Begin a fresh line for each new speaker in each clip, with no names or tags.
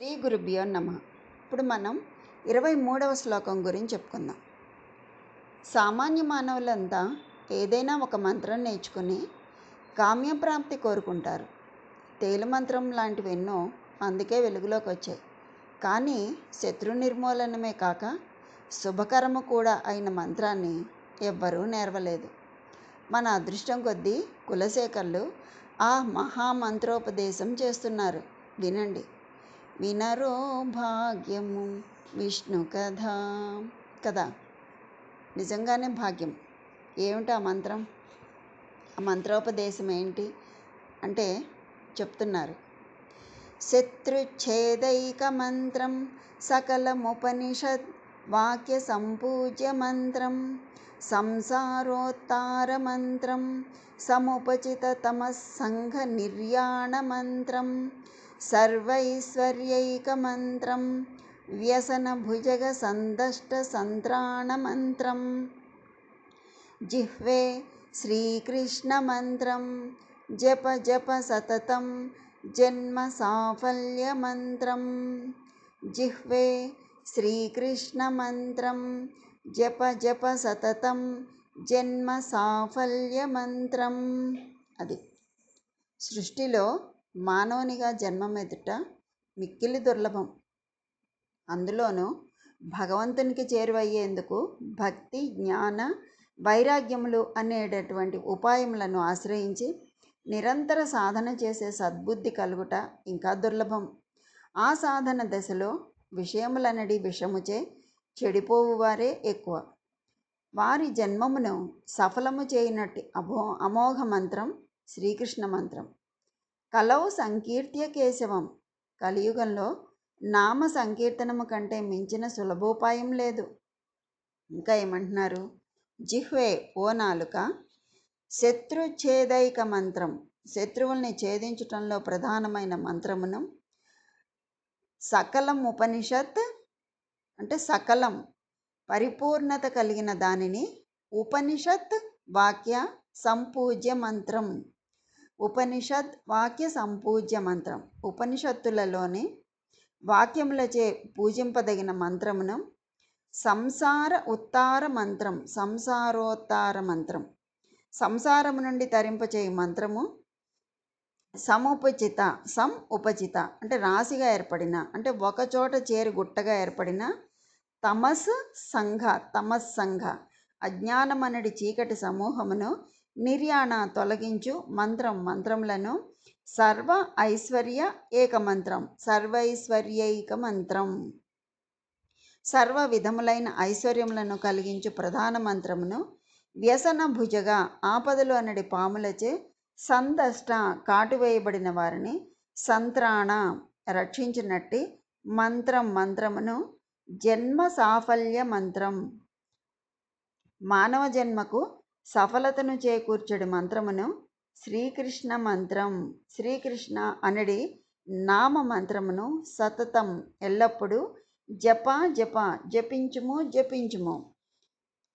శ్రీ గురుభ్యో నమః. ఇప్పుడు మనం 23వ శ్లోకం గురించి చెప్పుకుందాం. సామాన్య మానవులంతా ఏదైనా ఒక మంత్రం నేర్చుకుని కామ్యప్రాప్తి కోరుకుంటారు. తేలుమంత్రం లాంటివి ఎన్నో అందుకే వెలుగులోకి వచ్చాయి. కానీ శత్రు నిర్మూలనమే కాక శుభకరము కూడా అయిన మంత్రాన్ని ఎవ్వరూ నేర్వలేదు. మన అదృష్టం కొద్దీ కులశేఖర్లు ఆ మహామంత్రోపదేశం చేస్తున్నారు. వినండి. వినరో భాగ్యము విష్ణు కథ కదా. నిజంగానే భాగ్యం. ఏమిటి ఆ మంత్రం? ఆ మంత్రోపదేశం ఏంటి అంటే చెప్తున్నారు. శత్రుచ్ఛేదైక మంత్రం సకలముపనిషద్ వాక్య సంపూజ్య మంత్రం సంసారోత్తార మంత్రం సముపచిత తమస్సంఘ నిర్యాణ మంత్రం సర్వైశ్వర్యైక మంత్రం వ్యసన భుజగ సందష్ట సంత్రాణ మంత్రం జిహ్వే శ్రీకృష్ణ మంత్రం జప జప సతతం జన్మ సాఫల్య మంత్రం జిహ్వే శ్రీకృష్ణ మంత్రం జప జప సతతం జన్మ సాఫల్య మంత్రం. అది సృష్టిలో మానవునిగా జన్మమెదుట మిక్కిలి దుర్లభం. అందులోనూ భగవంతునికి చేరువయ్యేందుకు భక్తి జ్ఞాన వైరాగ్యములు అనేటటువంటి ఉపాయములను ఆశ్రయించి నిరంతర సాధన చేసే సద్బుద్ధి కలుగుట ఇంకా దుర్లభం. ఆ సాధన దశలో విషయములనడి విషముచే చెడిపోవువారే ఎక్కువ. వారి జన్మమును సఫలము చేయనట్టి అమోఘ మంత్రం శ్రీకృష్ణ మంత్రం. కలౌ సంకీర్త్య కేశవం. కలియుగంలో నామ సంకీర్తనము కంటే మించిన సులభోపాయం లేదు. ఇంకా ఏమంటున్నారు? జిహ్వే ఓ నాలుక శత్రుచ్ఛేదైక మంత్రం. శత్రువుల్ని ఛేదించటంలో ప్రధానమైన మంత్రమును సకలం ఉపనిషత్ అంటే సకలం పరిపూర్ణత కలిగిన దానిని ఉపనిషత్ వాక్య సంపూజ్య మంత్రం. ఉపనిషత్ వాక్య సంపూజ్య మంత్రం. ఉపనిషత్తులలోని వాక్యములచే పూజింపదగిన మంత్రమును సంసార ఉత్తార మంత్రం. సంసారోత్తార మంత్రం సంసారము నుండి తరింపచేయ మంత్రము సముపచిత. ఉపచిత అంటే రాశిగా ఏర్పడిన అంటే ఒకచోట చేరి గుట్టగా ఏర్పడిన తమస్సంఘ అజ్ఞానమనడి చీకటి సమూహమును నిర్యాణ తొలగించు మంత్రములను సర్వ ఐశ్వర్య ఏక మంత్రం. సర్వైశ్వర్యైక మంత్రం. సర్వ విధములైన ఐశ్వర్యములను కలిగించు ప్రధాన మంత్రమును వ్యసన భుజగా ఆపదలు అనడి పాములచే సందష్ట కాటువేయబడిన వారిని సంత్రాణ రక్షించినట్టి మంత్రమును జన్మ సాఫల్య మంత్రం. మానవ జన్మకు సఫలతను చేకూర్చడి మంత్రమును శ్రీకృష్ణ మంత్రం. శ్రీకృష్ణ అనడి నామ మంత్రమును సతతం ఎల్లప్పుడూ జపించుము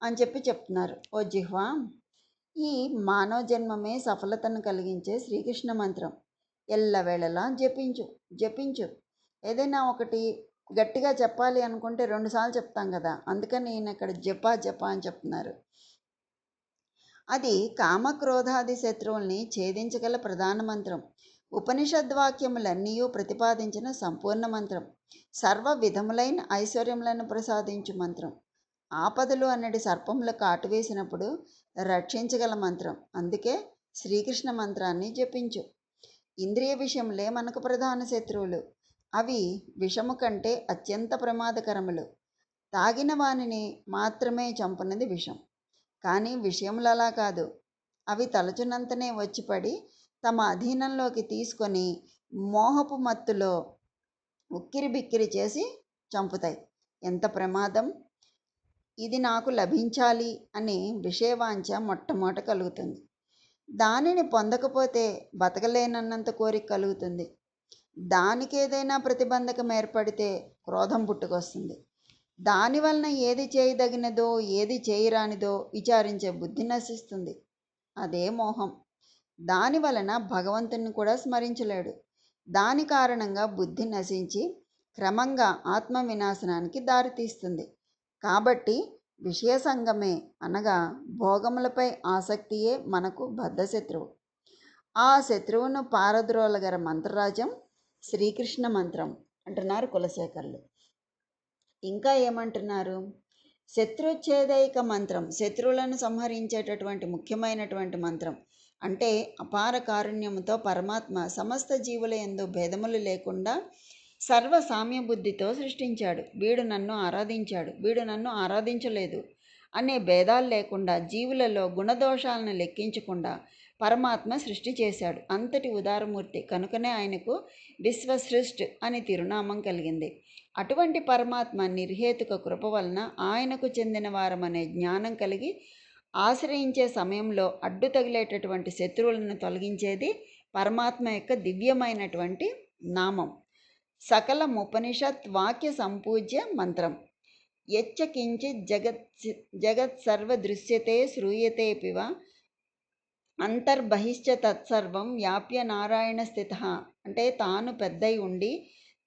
అని చెప్తున్నారు. ఓ జిహ్వా, ఈ మానవ జన్మమే సఫలతను కలిగించే శ్రీకృష్ణ మంత్రం ఎల్లవేళలా జపించు. ఏదైనా ఒకటి గట్టిగా చెప్పాలి అనుకుంటే 2 సార్లు చెప్తాం కదా. అందుకని నేను ఇక్కడ జప అని చెప్తున్నారు. అది కామక్రోధాది శత్రువుల్ని ఛేదించగల ప్రధాన మంత్రం. ఉపనిషద్వాక్యములన్నీ ప్రతిపాదించిన సంపూర్ణ మంత్రం. సర్వ విధములైన ఐశ్వర్యములను ప్రసాదించు మంత్రం. ఆపదలు అన్నది సర్పములు కాటువేసినప్పుడు రక్షించగల మంత్రం. అందుకే శ్రీకృష్ణ మంత్రాన్ని జపించు. ఇంద్రియ విషయములే మనకు ప్రధాన శత్రువులు. అవి విషము కంటే అత్యంత ప్రమాదకరములు. తాగిన వానిని మాత్రమే చంపునది విషం. కానీ విషయములు అలా కాదు. అవి తలచునంతనే వచ్చిపడి తమ అధీనంలోకి తీసుకొని మోహపు మత్తులో ఉక్కిరి బిక్కిరి చేసి చంపుతాయి. ఎంత ప్రమాదం! ఇది నాకు లభించాలి అని విషయవాంఛ మొట్టమొదట కలుగుతుంది. దానిని పొందకపోతే బతకలేనన్నంత కోరిక కలుగుతుంది. దానికేదైనా ప్రతిబంధకం ఏర్పడితే క్రోధం పుట్టుకొస్తుంది. దానివలన ఏది చేయదగినదో ఏది చేయరానిదో విచారించే బుద్ధి నశిస్తుంది. అదే మోహం. దాని వలన భగవంతుని కూడా స్మరించలేడు. దాని కారణంగా బుద్ధి నశించి క్రమంగా ఆత్మ వినాశనానికి దారితీస్తుంది. కాబట్టి విషయ సంగమే అనగా భోగములపై ఆసక్తియే మనకు బద్ధశత్రువు. ఆ శత్రువును పారద్రోలగల మంత్రరాజ్యం శ్రీకృష్ణ మంత్రం అంటున్నారు కులశేఖరులు. ఇంకా ఏమంటున్నారు? శత్రుచ్ఛేదైక మంత్రం, శత్రువులను సంహరించేటటువంటి ముఖ్యమైనటువంటి మంత్రం. అంటే అపార కారుణ్యముతో పరమాత్మ సమస్త జీవుల యందు భేదములు లేకుండా సర్వ సామ్య బుద్ధితో సృష్టించాడు. వీడు నన్ను ఆరాధించాడు, వీడు నన్ను ఆరాధించలేదు అనే భేదాలు లేకుండా జీవులలో గుణదోషాలను లెక్కించకుండా పరమాత్మ సృష్టి చేశాడు. అంతటి ఉదారమూర్తి కనుకనే ఆయనకు విశ్వసృష్ట్ అని తిరునామం కలిగింది. అటువంటి పరమాత్మ నిర్హేతుక కృప వలన ఆయనకు చెందిన వారమనే జ్ఞానం కలిగి ఆశ్రయించే సమయంలో అడ్డు తగిలేటటువంటి శత్రువులను తొలగించేది పరమాత్మ యొక్క దివ్యమైనటువంటి నామం. సకలముపనిషత్ వాక్య సంపూజ్య మంత్రం. యచ్చ కించిత్ జగత్ సర్వ దృశ్యతే శ్రూయతేపివ అంతర్బహిశ్చ తత్సర్వం వ్యాప్య నారాయణ స్థిత. అంటే తాను పెద్దై ఉండి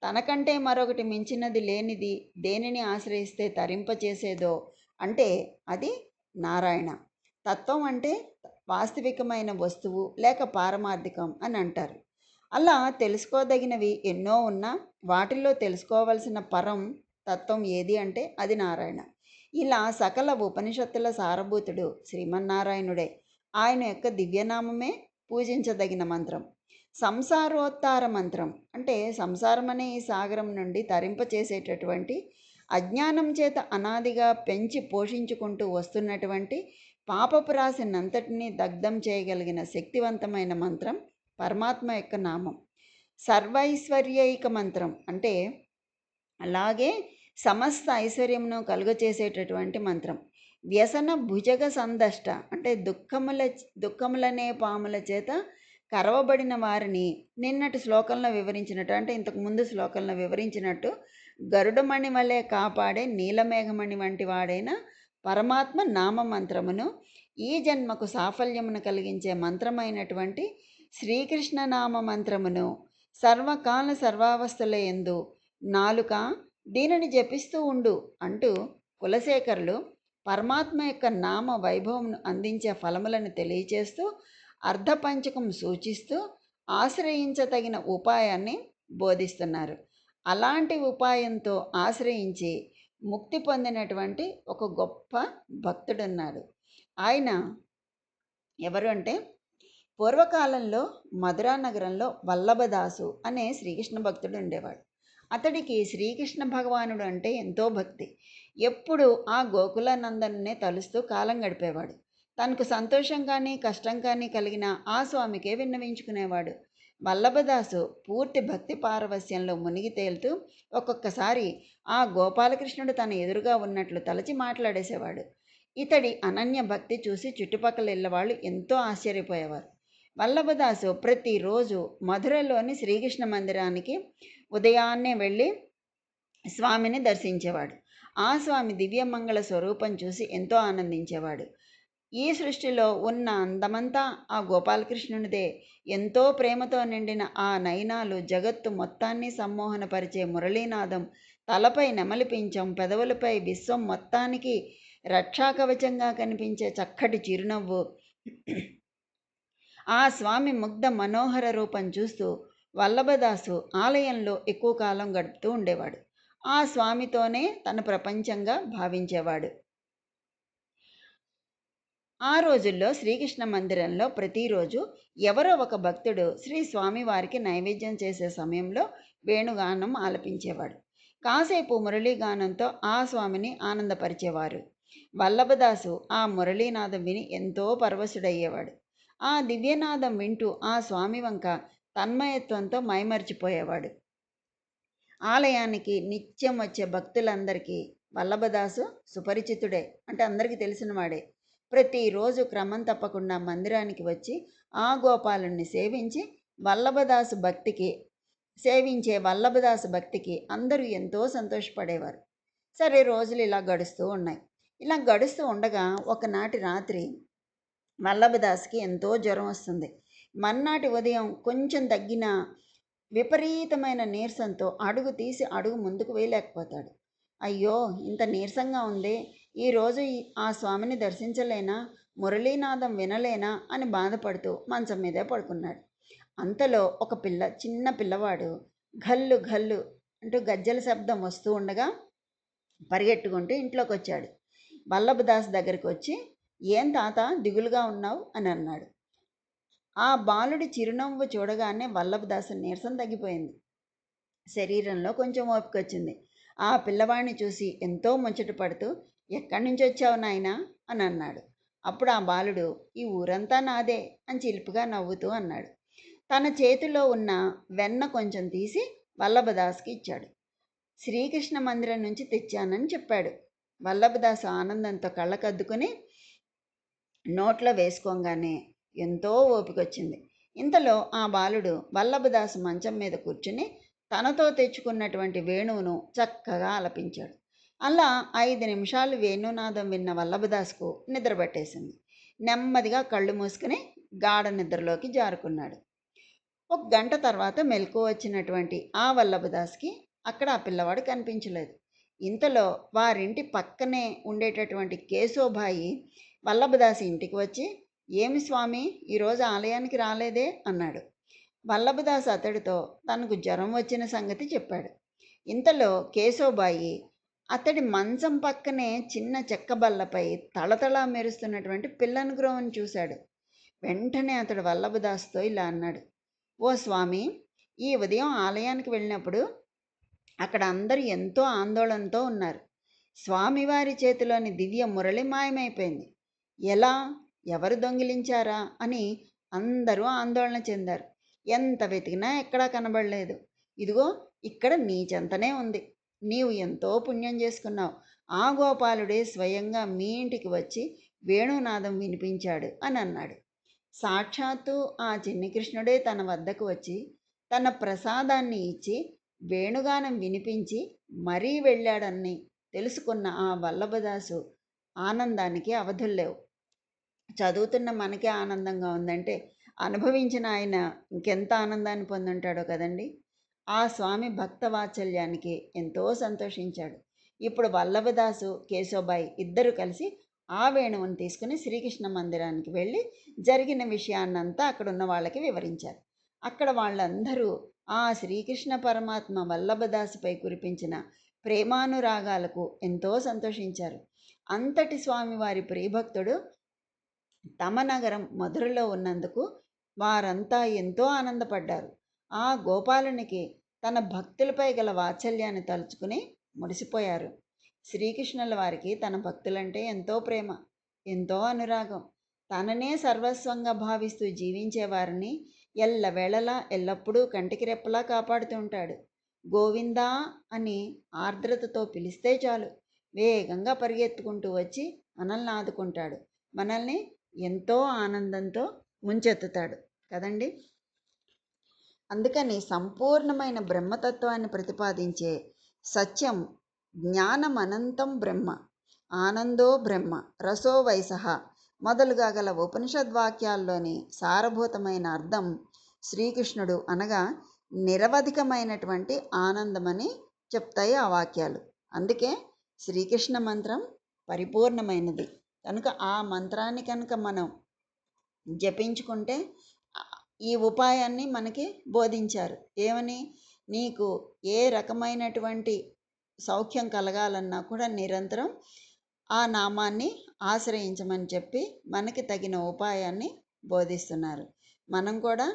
తనకంటే మరొకటి మించినది లేనిది దేనిని ఆశ్రయిస్తే తరింపచేసేదో అంటే అది నారాయణ. తత్వం అంటే వాస్తవికమైన వస్తువు లేక పారమార్థికం అని అంటారు. అలా తెలుసుకోదగినవి ఎన్నో ఉన్నా వాటిల్లో తెలుసుకోవలసిన పరం తత్వం ఏది అంటే అది నారాయణ. ఇలా సకల ఉపనిషత్తుల సారభూతుడు శ్రీమన్నారాయణుడే. ఆయన యొక్క దివ్యనామమే పూజించదగిన మంత్రం. సంసారోత్తార మంత్రం అంటే సంసారం అనే ఈ సాగరం నుండి తరింపచేసేటటువంటి అజ్ఞానం చేత అనాదిగా పెంచి పోషించుకుంటూ వస్తున్నటువంటి పాపపు రాశినంతటినీ దగ్ధం చేయగలిగిన శక్తివంతమైన మంత్రం పరమాత్మ యొక్క నామం. సర్వైశ్వర్యైక మంత్రం అంటే అలాగే సమస్త ఐశ్వర్యమును కలుగచేసేటటువంటి మంత్రం. వ్యసన భుజగ సందష్ట అంటే దుఃఖములనే పాముల చేత కరవబడిన వారిని నిన్నటి శ్లోకంలో వివరించినట్టు, అంటే ఇంతకుముందు శ్లోకంలో వివరించినట్టు గరుడమణి వలె కాపాడే నీలమేఘమణి వంటి వాడైన పరమాత్మ నామ మంత్రమును, ఈ జన్మకు సాఫల్యమును కలిగించే మంత్రమైనటువంటి శ్రీకృష్ణ నామ మంత్రమును సర్వకాల సర్వావస్థల యందు నాలుక దీనిని జపిస్తూ ఉండు అంటూ కులశేఖరులు పరమాత్మ యొక్క నామ వైభవమును అందించే ఫలములను తెలియచేస్తూ అర్ధపంచకం సూచిస్తూ ఆశ్రయించదగిన ఉపాయాన్ని బోధిస్తున్నారు. అలాంటి ఉపాయంతో ఆశ్రయించి ముక్తి పొందినటువంటి ఒక గొప్ప భక్తుడున్నాడు. ఆయన ఎవరు అంటే పూర్వకాలంలో మధురా నగరంలో వల్లభదాసు అనే శ్రీకృష్ణ భక్తుడు ఉండేవాడు. అతడికి శ్రీకృష్ణ భగవానుడు అంటే ఎంతో భక్తి. ఎప్పుడు ఆ గోకులానందనే తలుస్తూ కాలం గడిపేవాడు. తనకు సంతోషం కానీ కష్టం కానీ కలిగినా ఆ స్వామికే విన్నవించుకునేవాడు. వల్లభదాసు పూర్తి భక్తి పారవస్యంలో మునిగి తేలుతూ ఒక్కొక్కసారి ఆ గోపాలకృష్ణుడు తన ఎదురుగా ఉన్నట్లు తలచి మాట్లాడేసేవాడు. ఇతడి అనన్య భక్తి చూసి చుట్టుపక్కల ఇళ్ళవాళ్ళు ఎంతో ఆశ్చర్యపోయేవారు. వల్లభదాసు ప్రతిరోజు మధురలోని శ్రీకృష్ణ మందిరానికి ఉదయాన్నే వెళ్ళి స్వామిని దర్శించేవాడు. ఆ స్వామి దివ్యమంగళ స్వరూపం చూసి ఎంతో ఆనందించేవాడు. ఈ సృష్టిలో ఉన్న అందమంతా ఆ గోపాలకృష్ణునిదే. ఎంతో ప్రేమతో నిండిన ఆ నయనాలు జగత్తు మొత్తాన్ని సమ్మోహనపరిచే మురళీనాదం, తలపై నెమలి పించం, పెదవులపై విశ్వం మొత్తానికి రక్షాకవచంగా కనిపించే చక్కటి చిరునవ్వు, ఆ స్వామి ముగ్ధ మనోహర రూపం చూస్తూ వల్లభదాసు ఆలయంలో ఎక్కువ కాలం గడుపుతూ ఉండేవాడు. ఆ స్వామితోనే తన ప్రపంచంగా భావించేవాడు. ఆ రోజుల్లో శ్రీకృష్ణ మందిరంలో ప్రతిరోజు ఎవరో ఒక భక్తుడు శ్రీ స్వామివారికి నైవేద్యం చేసే సమయంలో వేణుగానం ఆలపించేవాడు. కాసేపు మురళీగానంతో ఆ స్వామిని ఆనందపరిచేవారు. వల్లభదాసు ఆ మురళీనాదం విని ఎంతో పరవశుడయ్యేవాడు. ఆ దివ్యనాదం వింటూ ఆ స్వామి వంక తన్మయత్వంతో మైమర్చిపోయేవాడు. ఆలయానికి నిత్యం వచ్చే భక్తులందరికీ వల్లభదాసు సుపరిచితుడే, అంటే అందరికీ తెలిసినవాడే. ప్రతిరోజు క్రమం తప్పకుండా మందిరానికి వచ్చి ఆ గోపాలుని సేవించే వల్లభదాసు భక్తికి అందరూ ఎంతో సంతోషపడేవారు. సరే, రోజులు ఇలా గడుస్తూ ఉన్నాయి. ఇలా గడుస్తూ ఉండగా ఒకనాటి రాత్రి వల్లభదాస్కి ఎంతో జ్వరం వస్తుంది. మర్నాటి ఉదయం కొంచెం తగ్గిన విపరీతమైన నీరసంతో అడుగు తీసి అడుగు ముందుకు వేయలేకపోతాడు. అయ్యో, ఇంత నీరసంగా ఉందే, ఈరోజు ఆ స్వామిని దర్శించలేనా, మురళీనాదం వినలేనా అని బాధపడుతూ మంచం మీదే పడుకున్నాడు. అంతలో ఒక చిన్న పిల్లవాడు ఘల్లు ఘల్లు అంటూ గజ్జల శబ్దం వస్తూ ఉండగా పరిగెట్టుకుంటూ ఇంట్లోకి వచ్చాడు. వల్లభదాస్ దగ్గరికి వచ్చి, ఏం తాత దిగులుగా ఉన్నావు అని అన్నాడు. ఆ బాలుడి చిరునవ్వు చూడగానే వల్లభదాసు నీరసం తగ్గిపోయింది. శరీరంలో కొంచెం ఓపిక వచ్చింది. ఆ పిల్లవాడిని చూసి ఎంతో ముచ్చట పడుతూ, ఎక్కడి నుంచి వచ్చావు నాయనా అని అన్నాడు. అప్పుడు ఆ బాలుడు, ఈ ఊరంతా నాదే అని చిలిపిగా నవ్వుతూ అన్నాడు. తన చేతిలో ఉన్న వెన్న కొంచెం తీసి వల్లభదాస్కి ఇచ్చాడు. శ్రీకృష్ణ మందిరం నుంచి తెచ్చానని చెప్పాడు. వల్లభదాసు ఆనందంతో కళ్ళకద్దుకుని నోట్లో వేసుకోగానే ఎంతో ఓపికొచ్చింది. ఇంతలో ఆ బాలుడు వల్లభదాసు మంచం మీద కూర్చుని తనతో తెచ్చుకున్నటువంటి వేణువును చక్కగా ఆలపించాడు. అలా 5 నిమిషాలు వేణునాదం విన్న వల్లభదాసుకు నిద్ర పట్టేసింది. నెమ్మదిగా కళ్ళు మూసుకుని గాఢ నిద్రలోకి జారుకున్నాడు. ఒక గంట తర్వాత మెలకు వచ్చినటువంటి ఆ వల్లభదాస్కి అక్కడ ఆ పిల్లవాడు కనిపించలేదు. ఇంతలో వారింటి పక్కనే ఉండేటటువంటి కేశోబాయి వల్లభదాసి ఇంటికి వచ్చి, ఏమి స్వామి, ఈరోజు ఆలయానికి రాలేదే అన్నాడు. వల్లభదాస్ అతడితో తనకు జ్వరం వచ్చిన సంగతి చెప్పాడు. ఇంతలో కేశోబాయి అతడి మంచం పక్కనే చిన్న చెక్క బల్లపై తళతళా మెరుస్తున్నటువంటి పిల్లను గ్రోవను చూశాడు. వెంటనే అతడు వల్లభదాస్తో ఇలా అన్నాడు, ఓ స్వామి, ఈ ఉదయం ఆలయానికి వెళ్ళినప్పుడు అక్కడ అందరూ ఎంతో ఆందోళనతో ఉన్నారు. స్వామివారి చేతిలోని దివ్య మురళి మాయమైపోయింది. ఎలా, ఎవరు దొంగిలించారా అని అందరూ ఆందోళన చెందారు. ఎంత వెతికినా ఎక్కడా కనబడలేదు. ఇదిగో ఇక్కడ నీ చెంతనే ఉంది. నీవు ఎంతో పుణ్యం చేసుకున్నావు. ఆ గోపాలుడే స్వయంగా మీ ఇంటికి వచ్చి వేణునాదం వినిపించాడు అని అన్నాడు. సాక్షాత్తు ఆ చిన్ని కృష్ణుడే తన వద్దకు వచ్చి తన ప్రసాదాన్ని ఇచ్చి వేణుగానం వినిపించి మరీ వెళ్ళాడని తెలుసుకున్న ఆ వల్లభదాసు ఆనందానికి అవధుల్లేవు. చదువుతున్న మనకే ఆనందంగా ఉందంటే అనుభవించిన ఆయన ఇంకెంత ఆనందాన్ని పొందుంటాడో కదండి. ఆ స్వామి భక్త వాత్సల్యానికి ఎంతో సంతోషించాడు. ఇప్పుడు వల్లభదాసు, కేశవబాయి ఇద్దరు కలిసి ఆ వేణువుని తీసుకుని శ్రీకృష్ణ మందిరానికి వెళ్ళి జరిగిన విషయాన్నంతా అక్కడున్న వాళ్ళకి వివరించారు. అక్కడ వాళ్ళందరూ ఆ శ్రీకృష్ణ పరమాత్మ వల్లభదాసుపై కురిపించిన ప్రేమానురాగాలకు ఎంతో సంతోషించారు. అంతటి స్వామివారి ప్రియభక్తుడు తమ నగరం మధురలో ఉన్నందుకు వారంతా ఎంతో ఆనందపడ్డారు. ఆ గోపాలునికి తన భక్తులపై గల వాత్సల్యాన్ని తలుచుకుని మురిసిపోయారు. శ్రీకృష్ణుల వారికి తన భక్తులంటే ఎంతో ప్రేమ, ఎంతో అనురాగం. తననే సర్వస్వంగా భావిస్తూ జీవించేవారిని ఎల్లవేళలా ఎల్లప్పుడూ కంటికి రెప్పలా కాపాడుతూ ఉంటాడు. గోవిందా అని ఆర్ద్రతతో పిలిస్తే చాలు, వేగంగా పరిగెత్తుకుంటూ వచ్చి మనల్ని ఆదుకుంటాడు. మనల్ని ఎంతో ఆనందంతో ముంచెత్తుతాడు కదండి. అందుకని సంపూర్ణమైన బ్రహ్మతత్వాన్ని ప్రతిపాదించే సత్యం జ్ఞానం అనంతం బ్రహ్మ, ఆనందో బ్రహ్మ, రసో వైసహ మొదలుగా గల ఉపనిషద్వాక్యాల్లోని సారభూతమైన అర్థం శ్రీకృష్ణుడు అనగా నిరవధికమైనటువంటి ఆనందమని చెప్తాయి ఆ వాక్యాలు. అందుకే శ్రీకృష్ణ మంత్రం పరిపూర్ణమైనది. కనుక ఆ మంత్రాన్ని కనుక మనం జపించుకుంటే ఈ ఉపాయాన్ని మనకి బోధించారు. ఏమని, నీకు ఏ రకమైనటువంటి సౌఖ్యం కలగాలన్నా కూడా నిరంతరం ఆ నామాన్ని ఆశ్రయించమని చెప్పి మనకి తగిన ఉపాయాన్ని బోధిస్తున్నారు. మనం కూడా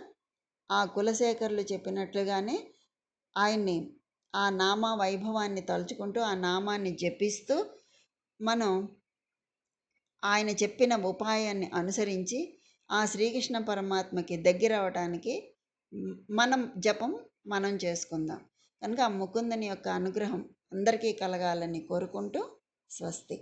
ఆ కులశేఖరులు చెప్పినట్లుగానే ఆయన్ని ఆ నామ వైభవాన్ని తలుచుకుంటూ ఆ నామాన్ని జపిస్తూ మనం ఆయన చెప్పిన ఉపాయాన్ని అనుసరించి ఆ శ్రీకృష్ణ పరమాత్మకి దగ్గర అవడానికి జపం మనం చేసుకుందాం. కనుక ఆ ముకుందుని యొక్క అనుగ్రహం అందరికీ కలగాలని కోరుకుంటూ స్వస్తి.